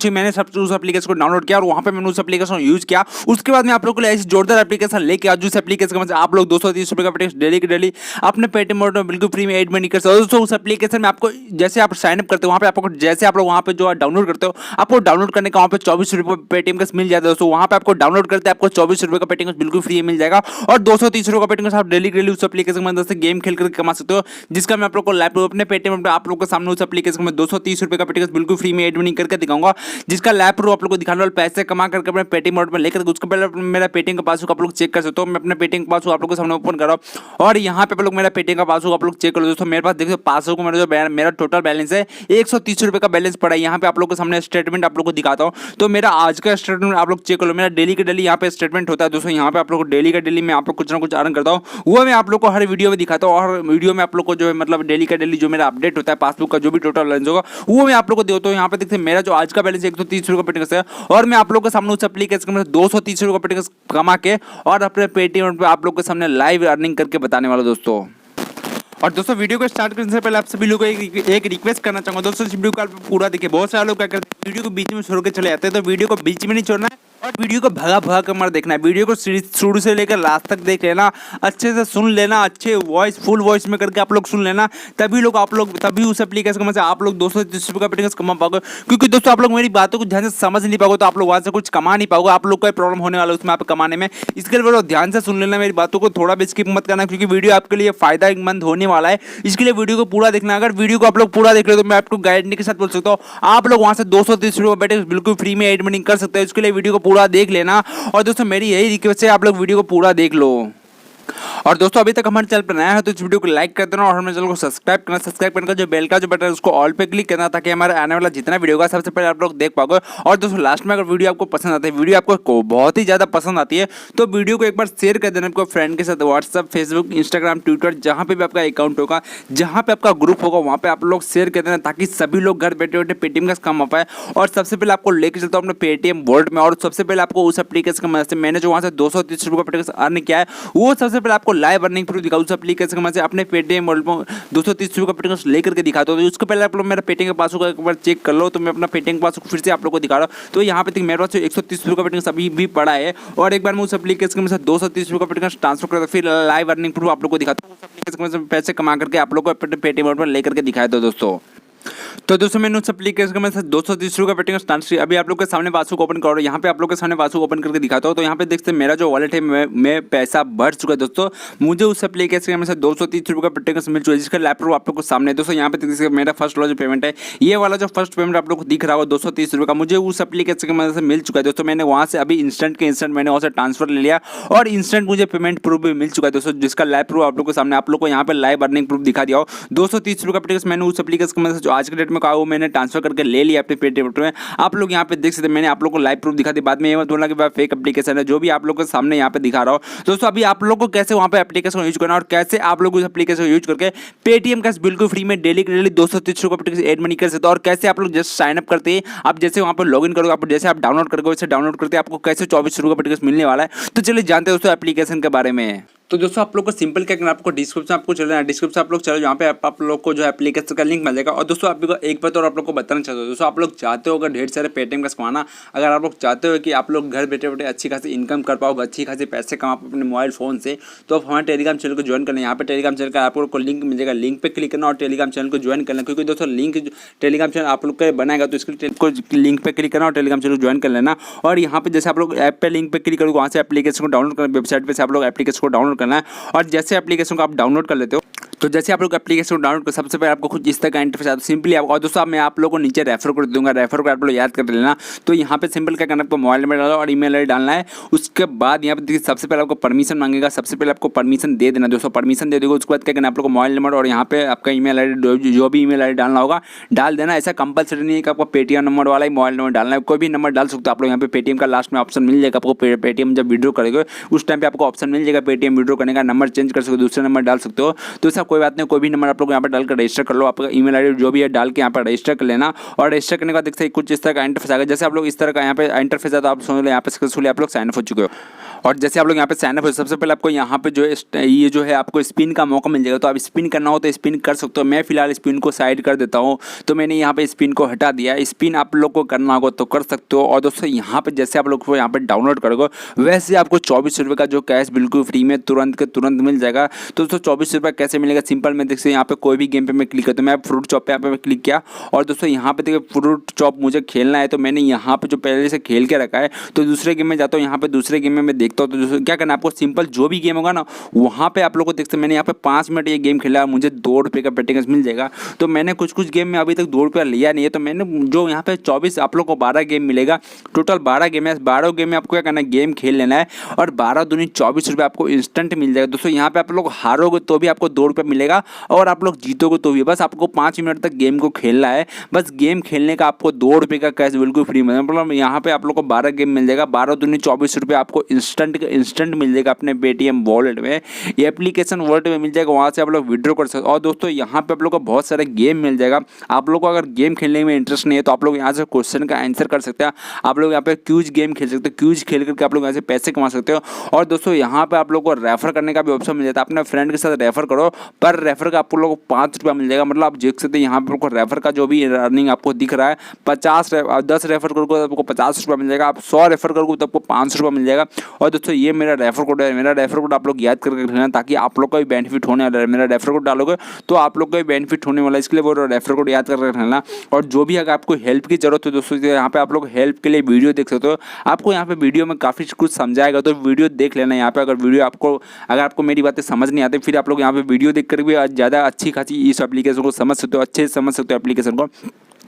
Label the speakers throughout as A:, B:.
A: कुछ ही मैंने सब उस एप्लीकेशन को डाउनलोड किया और वहाँ पे मैंने उस एप्लीकेशन को यूज किया। उसके बाद मैं आप लोग के लिए ऐसी जोरदार एप्लीकेशन लेके आ जिस एप्लीकेशन का मतलब आप लोग 230 रुपये का पेटीएम डेली के डेली अपने पेटीएम वॉलेट में बिल्कुल फ्री में ऐड मनी कर सकते हो। दोस्तों उस एप्लीकेशन में आपको जैसे आप साइन अप करते हो वहाँ पे आपको जैसे आप लोग वहाँ पे जो डाउनलोड करते हो आपको डाउनलोड करने का वहाँ पे 24 रुपये पेटीएम का मिल जाता है। दोस्तों वहाँ पे आपको डाउनलोड करते हैं आपको 24 रुपये का पेटीएम बिल्कुल फ्री मिल जाएगा और 230 रुपये का पेटीएम आप डेली डेली उस एप्लीकेशन में से गेम खेल कर कमा सकते हो, जिसका मैं आप लोग को लाइव अपने पेटीएम आप लोग के सामने उस एप्लीकेशन में 230 रुपये का पेटीएम बिल्कुल फ्री में ऐड मनी करके दिखाऊंगा, जिसका लाइव प्रूफ आप लोग को दिखाने वाले पैसे कमा करके अपने पेटीएम वॉलेट में लेकर उसके पहले मेरा पेटीएम का पासबुक आप लोग चेक कर सकते हो। मैं अपने पेटीएम का पासबुक आप लोग के सामने ओपन कर रहा हूँ और यहाँ पे आप लोग मेरा पेटीएम का पासबुक आप लोग चेक करो। दोस्तों मेरे पास देखो पासबुक में जो मेरा टोटल बैलेंस है 130 रुपये का बैलेंस पड़ा है। यहाँ पे आप लोग के सामने स्टेटमेंट आप लोग को दिखाता हूँ। तो मेरा आज का स्टेटमेंट आप लोग चेक करो, मेरा डेली के डेली यहाँ पे स्टेटमेंट होता है। दोस्तों यहाँ पे आप लोग को डेली का डेली मैं आप लोग कुछ ना कुछ अर्न करता हूँ, वो मैं आप लोग को हर वीडियो में दिखाता हूँ और वीडियो में आप लोग को जो है मतलब डेली का डेली जो मेरा अपडेट होता है पासबुक का जो भी टोटल बैलेंस होगा वो मैं आप लोग को देता हूँ। यहाँ पे देखते हैं मेरा जो आज का बैलेंस 130 रुपये का पेटीएम है और मैं आप लोग के सामने उस एप्लीकेशन में 230 रुपये का पेटीएम कमा के और अपने पेटीएम पे आप लोग के सामने लाइव अर्निंग करके बताने वाला दोस्तों। और दोस्तों वीडियो को स्टार्ट करने से पहले आप सभी लोगों को एक रिक्वेस्ट करना चाहूँगा। दोस्तों इस वीडियो को आप पूरा देखिए। बहुत सारे लोग क्या करते हैं वीडियो को बीच में छोड़ के चले जाते हैं, तो वीडियो को बीच में नहीं छोड़ना है और वीडियो को भगा भगा कर मत देखना है। वीडियो को शुरू से लेकर लास्ट तक देख लेना, अच्छे से सुन लेना, अच्छे वॉइस फुल वॉइस में करके आप लोग सुन लेना, तभी उस एप्लीकेशन में से आप लोग 230 रुपये का पेटीएम कमा पाओगे। क्योंकि दोस्तों आप लोग मेरी बातों को ध्यान से समझ नहीं पाओगे तो आप लोग वहाँ से कुछ कमा नहीं पाओगे, आप लोग का प्रॉब्लम होने वाला है उसमें आप कमाने में। इसके लिए ध्यान से सुन लेना मेरी बातों को, थोड़ा भी स्किप मत करना क्योंकि वीडियो आपके लिए फायदेमंद होने वाला है। इसके लिए वीडियो को पूरा देखना। अगर वीडियो को आप लोग पूरा देख रहे हो तो मैं आपको गारंटी के साथ बोल सकता हूँ आप लोग वहाँ से 230 रुपये का पेटीएम बिल्कुल फ्री में ऐड मनी कर सकते हो। इसके लिए वीडियो को पूरा देख लेना और दोस्तों मेरी यही रिक्वेस्ट है आप लोग वीडियो को पूरा देख लो। और दोस्तों अभी तक हमारे चैनल पर नया है तो इस वीडियो को लाइक कर देना और हमारे चैनल को सब्सक्राइब करना। सब्सक्राइब करने का जो बेल का जो बटन है उसको ऑल पे क्लिक करना ताकि हमारे आने वाला जितना वीडियो होगा सबसे पहले आप लोग देख पाओगे। और दोस्तों लास्ट में अगर वीडियो आपको पसंद आता है, वीडियो आपको बहुत ही ज़्यादा पसंद आती है तो वीडियो को एक बार शेयर कर देना आपको फ्रेंड के साथ। व्हाट्सअप, फेसबुक, इंस्टाग्राम, ट्विटर जहाँ पे भी आपका अकाउंट होगा, जहाँ पे आपका ग्रुप होगा वहाँ पे आप लोग शेयर कर देना ताकि सभी लोग घर बैठे बैठे पेटीएम का काम आ पाए। और सबसे पहले आपको लेकर चलता हूँ अपने पेटीएम वॉलेट में और सबसे पहले आपको उस एप्लीकेशन की मदद से मैंने जो वहाँ से 230 रुपये का पेटीएम अर्न किया है वो सबसे पहले आपको लाइव अर्निंग प्रूफ दिखा उस एप्लीकेशन की मदद से अपने पेटीएम वॉलेट में 230 रुपये का पेटीएम लेकर के दिखाता हूँ। तो उसके पहले आप लोग मेरा पेटीएम का पासबुक एक बार चेक कर लो। तो मैं अपना पेटीएम का पासबुक फिर से आप लोग को दिखा रहा हूँ। तो यहाँ पे मेरे पास 130 रुपये का पेटीएम अभी भी पड़ा है और एक बार मैं उस एप्लीकेशन में से 230 रुपये का पेटीएम ट्रांसफर करता हूँ, फिर लाइव अर्निंग प्रूफ आप लोग को दिखाता हूँ। उस एप्लीकेशन में से पैसे कमा करके आप लोग को अपने पेटीएम वॉलेट पर लेकर के दिखाया दो दोस्तों। तो दोस्तों मैंने उस एप्लीकेशन में से 230 रुपये का पेटीएम स्टार्ट किया। अभी आप लोग के सामने पासबुक ओपन करो, यहाँ पे आप लोग के सामने पासबुक ओपन करके दिखाता हूँ। तो यहाँ पे देखते हैं मेरा जो वॉलेट है मैं पैसा भर चुका है दोस्तों। मुझे उस एप्लीकेशन में से 230 रुपये का पेटीएम मिल चुका है जिसका लैपटॉप आप लोग को सामने दोस्तों। यहाँ पे देखिए मेरा फर्स्ट वाला जो पेमेंट है ये वाला जो फर्स्ट पेमेंट आप लोग को दिख रहा हो 230 रुपये का मुझे उस एप्लीकेशन की मदद से मिल चुका है दोस्तों। मैंने वहाँ से अभी इंस्टेंट के इंस्टेंट मैंने वहाँ से ट्रांसफर ले लिया और इंस्टेंट मुझे पेमेंट प्रूफ भी मिल चुका है दोस्तों, जिसका लाइव प्रूफ आप लोग को सामने आप लोग को यहाँ पे लाइव अर्निंग प्रूफ दिखा दिया हो। 230 रुपये का पेटीएम मैंने उस एप्लीकेशन की मदद से जो आज के डेट में कहा वो मैंने ट्रांसफर करके ले लिया अपने पेटीएम में। आप लोग यहाँ पे देख सकते हैं मैंने आप लोग को लाइव प्रूफ दिखा दी। बाद में ये मत बोलना कि भाई फेक एप्लीकेशन है, जो भी आप लोग के सामने यहाँ पे दिखा रहा हो दोस्तों। अभी आप लोग को कैसे वहाँ पे एप्लीकेशन यूज करना और कैसे आप लोग उस एप्लीकेशन यूज करके पेटीएम का बिल्कुल फ्री में डेली 230 रुपये का ऐड मनी कर सकते हो। और कैसे आप लोग जस्ट साइन अप करते हैं, आप जैसे वहाँ पर लॉग इन करोगे, आप जैसे आप डाउनलोड करोगे वैसे डाउनलोड करते आपको कैसे 24 रुपये का मिलने वाला है। तो चलिए जानते हैं दोस्तों एप्लीकेशन के बारे में। तो दोस्तों आप लोग को सिंपल क्या करना है, आपको डिस्क्रिप्शन आपको चलना है, डिस्क्रिप्शन आप लोग चलो जहाँ पे आप लोग को जो एप्लीकेशन का लिंक मिल जाएगा। और दोस्तों आप एक बात और आप लोग को बताना चाहते हो दोस्तों, आप लोग चाहते हो अगर ढेर सारे पेटीएम का कमाना, अगर आप लोग चाहते हो कि आप लोग घर बैठे बैठे अच्छी खासी इनकम कर पाओगे, अच्छी खासी पैसे कमा पाओ अपने मोबाइल फोन से, तो आप हमारे टेलीग्राम चैनल को ज्वाइन करना। यहाँ पे टेलीग्राम चैनल का आप लोग को लिंक मिल जाएगा, लिंक पे क्लिक करना और टेलीग्राम चैनल को ज्वाइन करना। क्योंकि दोस्तों लिंक टेलीग्राम चैनल आप लोग का बनाएगा तो इसके लिंक पे क्लिक करना और टेलीग्राम चैनल को ज्वाइन कर लेना। और यहाँ पे जैसे आप लोग ऐप पे लिंक पे क्लिक करोगे वहाँ से एप्लीकेशन को डाउनलोड करना, वेबसाइट पे से आप लोग एप्लीकेशन को डाउनलोड करना है। और जैसे एप्लीकेशन को आप डाउनलोड कर लेते हो तो जैसे आप लोग एप्लीकेशन को डाउनलोड कर सबसे पहले आपको कुछ इस तरह का इंटरफेस आता है सिंपली। और दोस्तों मैं आप लोगों को नीचे रेफर कर दूंगा, रेफर को आप लोग याद कर लेना। तो यहाँ पे सिंपल क्या करना है, आपको मोबाइल नंबर डालो और ईमेल आईडी डालना है। उसके बाद यहाँ पे देखिए सबसे पहले आपको परमिशन मांगेगा, सबसे पहले आपको परमिशन दे देना दोस्तों। परमिशन दे दोगे उसके बाद क्या करना है, आप लोग को मोबाइल नंबर और यहाँ पे आपका ईमेल आईडी जो भी ईमेल आईडी डालना होगा डाल देना। ऐसा कंपलसरी नहीं है कि आपको पेटीएम नंबर वाला ही मोबाइल नंबर डालना है, कोई भी नंबर डाल सकते हो आप लोग। यहाँ पे पेटीएम का लास्ट में ऑप्शन मिल जाएगा आपको, पेटीएम जब विड्रॉ करेंगे उस टाइम पे आपको ऑप्शन मिल जाएगा पेटीएम विड्रॉ करने का, नंबर चेंज कर सकते हो, दूसरा नंबर डाल सकते हो। तो ऐसा कोई बात नहीं, कोई भी नंबर आप लोग यहाँ पर डालकर रजिस्टर कर लो। आपका ईमेल आईडी जो भी है डाल के यहाँ पर रजिस्टर कर लेना। और रजिस्टर करने के बाद देखते हैं कुछ इस तरह का इंटरफेस आएगा। जैसे आप लोग इस तरह का यहाँ पे इंटरफेस आता है, आप समझ लो यहाँ पे सक्सेसफुली आप लोग साइन अप हो चुके हो। और जैसे आप लोग यहाँ पे साइन अप हो, सबसे पहले आपको यहाँ पे जो है ये जो है आपको स्पिन का मौका मिल जाएगा। तो आप स्पिन करना हो तो स्पिन कर सकते हो। मैं फिलहाल स्पिन को साइड कर देता हूँ, तो मैंने यहाँ पे स्पिन को हटा दिया। स्पिन आप लोग को करना होगा तो कर सकते हो। और दोस्तों यहाँ पे जैसे आप लोग को यहाँ पे डाउनलोड करोगे वैसे आपको 24 रुपये का जो कैश बिल्कुल फ्री में तुरंत के तुरंत मिल जाएगा। तो दोस्तों 24 रुपये कैसे मिलेगा, सिंपल मैं देखते यहाँ पे कोई भी गेम पे मैं क्लिक करता हूँ। मैं फ्रूट चॉप पे यहाँ पे क्लिक किया और दोस्तों यहाँ पे देखिए फ्रूट चॉप मुझे खेलना है, तो मैंने यहाँ पे जो पहले से खेल के रखा है। तो दूसरे गेम में जाता हूँ, यहाँ पे दूसरे गेम में मैं देखता हूँ। तो दोस्तों क्या करना है आपको, सिंपल जो भी गेम होगा ना वहाँ पे आप लोग को देखते हैं। मैंने यहाँ पे 5 मिनट ये गेम खेला, मुझे 2 रुपये का पेटिंग मिल जाएगा। तो मैंने कुछ गेम में अभी तक 2 रुपया लिया नहीं है। तो मैंने जो यहाँ पे 24 आप लोग को 12 गेम मिलेगा, टोटल 12 गेम है। 12 गेम में आपको क्या करना है, गेम खेल लेना है और 12 दूनी 24 रुपये आपको इंस्टेंट मिल जाएगा। दोस्तों यहाँ पे आप लोग हारोगे तो भी आपको 2 रुपये मिलेगा और आप लोग जीतोगे तो भी। बस आपको 5 मिनट तक गेम को खेलना है। बस गेम खेलने का आपको 2 रुपये का कैश बिल्कुल फ्री मिलेगा। मतलब यहाँ पे आप लोग को 12 गेम मिल जाएगा, 12 दूनी 24 रुपये आपको इंस्टेंट मिल जाएगा अपने पेटीएम वॉलेट में। ये एप्लीकेशन वॉलेट में मिल जाएगा, वहाँ से आप लोग विड्रॉ कर सकते हो। और दोस्तों यहाँ पे आप लोग को बहुत सारे गेम मिल जाएगा। आप लोग को अगर गेम खेलने में इंटरेस्ट नहीं है तो आप लोग यहाँ से क्वेश्चन का आंसर कर सकते हैं। आप लोग यहाँ पे क्यूज गेम खेल सकते हो, क्यूज खेल करके आप लोग यहाँ से पैसे कमा सकते हो। और दोस्तों यहाँ पे आप लोग को रेफर करने का भी ऑप्शन मिल जाता है। अपने फ्रेंड के साथ रेफर करो, पर रेफर का आप लोग को 5 रुपया मिल जाएगा। मतलब आप देख सकते हैं यहाँ पे रेफर का जो भी अर्निंग आपको दिख रहा है, 10 रेफर करोगे तो आपको 50 रुपया मिल जाएगा। आप 100 रेफर करोगे तो आपको 500 रुपया मिल जाएगा। और दोस्तों ये मेरा रेफर कोड है, मेरा रेफर कोड आप लोग याद करके रखना ताकि आप लोग का भी बेनिफिट होने वाला है। मेरा रेफर कोड डालोगे तो आप लोग का भी बेनिफिट होने वाला है, इसके लिए वो रेफर कोड याद करके रखना। और जो भी अगर आपको हेल्प की जरूरत है दोस्तों, यहाँ पे आप लोग हेल्प के लिए वीडियो देख सकते हो। आपको यहाँ पे वीडियो में काफ़ी कुछ समझाएगा, तो वीडियो देख लेना। यहाँ पे अगर आपको मेरी बातें समझ नहीं आती, फिर आप लोग यहाँ पे वीडियो देख कर भी ज़्यादा अच्छी खासी इस एप्लीकेशन को समझ सकते हो, अच्छे से समझ सकते हो एप्लीकेशन को।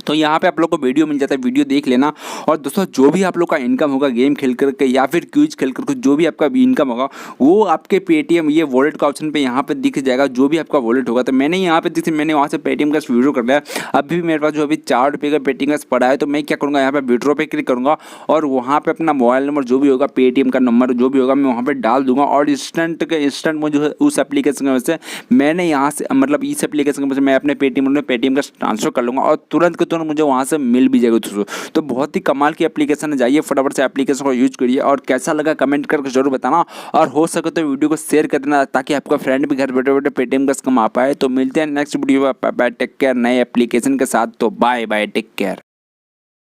A: तो यहाँ पे आप लोग को वीडियो मिल जाता है, वीडियो देख लेना। और दोस्तों जो भी आप लोग का इनकम होगा गेम खेल करके या फिर क्यूज खेल करके, जो भी आपका इनकम होगा वो आपके पेटीएम ये वॉलेट का ऑप्शन पे यहाँ पे दिख जाएगा, जो भी आपका वॉलेट होगा। तो मैंने यहाँ पे मैंने वहाँ से पेटीएम का विड्रॉ कर लिया। अभी भी मेरे पास जो अभी 4 रुपये का पेटीएम का पड़ा है, तो मैं क्या करूँगा, यहाँ पे विड्रॉ पे क्लिक करूँगा और वहाँ पे अपना मोबाइल नंबर जो भी होगा, पेटीएम का नंबर जो भी होगा, मैं वहाँ पर डाल दूंगा। और इंस्टेंट मुझे उस एप्लीकेशन की वजह से मैंने यहाँ से मतलब इस एप्लीकेशन की वजह से मैं अपने पेटीएम का ट्रांसफर कर लूँगा और तुरंत के तुरंत मुझे वहाँ से मिल भी जाएगा दोस्तों। तो बहुत ही कमाल की एप्लीकेशन है, जाइए फटाफट से एप्लीकेशन को यूज करिए। और कैसा लगा कमेंट करके जरूर बताना, और हो सके तो वीडियो को शेयर कर देना ताकि आपका फ्रेंड भी घर बैठे बैठे पेटीएम का कमा पाए। तो मिलते हैं नेक्स्ट वीडियो में, टेक केयर नए एप्लीकेशन के साथ। तो बाय बाय, टेक केयर।